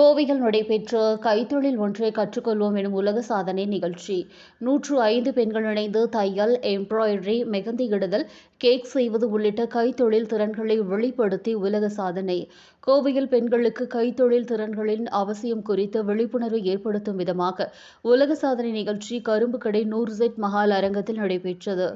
கோவையில் நடைபெற்ற கைத்தொழில் ஒன்றை கற்றுக்கொள்வோம் எனும் உலக சாதனை நிகழ்ச்சி. 105 பெண்கள் இணைந்து தையல், எம்ப்ராய்டரி, மெகந்தியிடுதல், கேக் செய்வது உள்ளிட்ட கைத்தொழில் திறன்களை வெளிப்படுத்தி உலக சாதனை. கோவையில் பெண்களுக்கு கைத்தொழில் திறன்களின் அவசியம் குறித்து விழிப்புணர்வு ஏற்படுத்தும் விதமாக உலக சாதனை நிகழ்ச்சி கரும்புக்கடை நூர்செட் மஹால் அரங்கத்தில் நடைபெற்றது.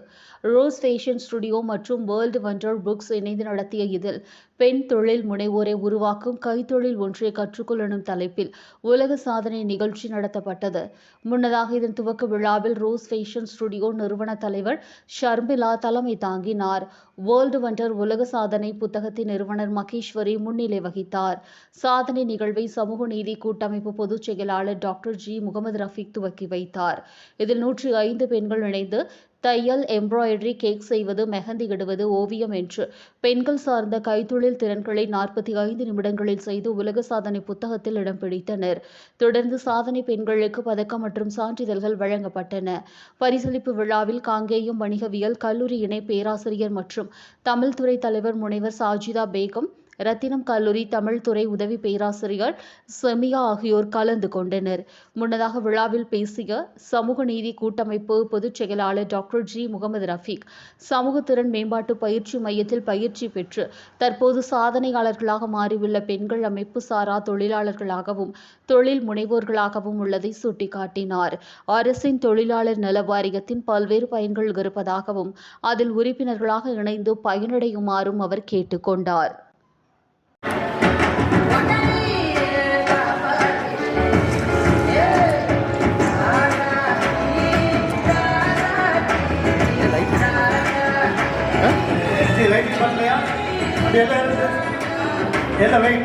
ரோஸ் ஃபேஷன் ஸ்டுடியோ மற்றும் வேர்ல்டு வண்டர் புக்ஸ் இணைந்து நடத்திய இதில் பெண் தொழில் முனைவோரை உருவாக்கும் கைத்தொழில் ஒன்றை கற்றுக்கொள்ள தலைப்பில் உலக சாதனை நிகழ்ச்சி நடத்தப்பட்டது. முன்னதாக இதன் துவக்க விழாவில் ரோஸ் ஃபேஷன் ஸ்டுடியோ நிறுவன தலைவர் ஷர்மிளா தலைமை தாங்கினார். வேர்ல்டு வண்டர் உலக சாதனை புத்தகத்தின் நிறுவனர் மகேஸ்வரி முன்னிலை வகித்தார். சாதனை நிகழ்வை சமூக நீதி கூட்டமைப்பு பொதுச் செயலாளர் டாக்டர் ஜி முகமது ரஃபீக் துவக்கி வைத்தார். இதில் 105 பெண்கள் இணைந்து தையல், எம்ப்ராய்டரி, கேக் செய்வது, மெஹந்தி இடுவது, ஓவியம் என்று பெண்கள் சார்ந்த கைத்தொழில் திறன்களை 45 நிமிடங்களில் செய்து உலக சாதனை புத்தகத்தில் இடம் பிடித்தனர். தொடர்ந்து சாதனை பெண்களுக்கு பதக்கம் மற்றும் சான்றிதழ்கள் வழங்கப்பட்டன. பரிசளிப்பு விழாவில் காங்கேயம் வணிகவியல் கல்லூரி இணை பேராசிரியர் மற்றும் தமிழ் துறை தலைவர் முனைவர் சாஜிதா பேகம், ரத்தினம் கல்லூரி தமிழ் துறை உதவி பேராசிரியர் செமியா ஆகியோர் கலந்து கொண்டனர். முன்னதாக விழாவில் பேசிய சமூக நீதி கூட்டமைப்பு பொதுச் செயலாளர் டாக்டர் ஜி முகமது ரஃபீக், சமூக திறன் மேம்பாட்டு பயிற்சி மையத்தில் பயிற்சி பெற்று தற்போது சாதனையாளர்களாக மாறியுள்ள பெண்கள் அமைப்பு சாரா தொழிலாளர்களாகவும் தொழில் முனைவோர்களாகவும் உள்ளதை சுட்டிக்காட்டினார். அரசின் தொழிலாளர் நல வாரியத்தின் பல்வேறு பயன்கள் இருப்பதாகவும் அதில் உறுப்பினர்களாக இணைந்து பயனடையுமாறும் அவர் கேட்டுக்கொண்டார். லைட் பண்ணலையா? என்ன லைட்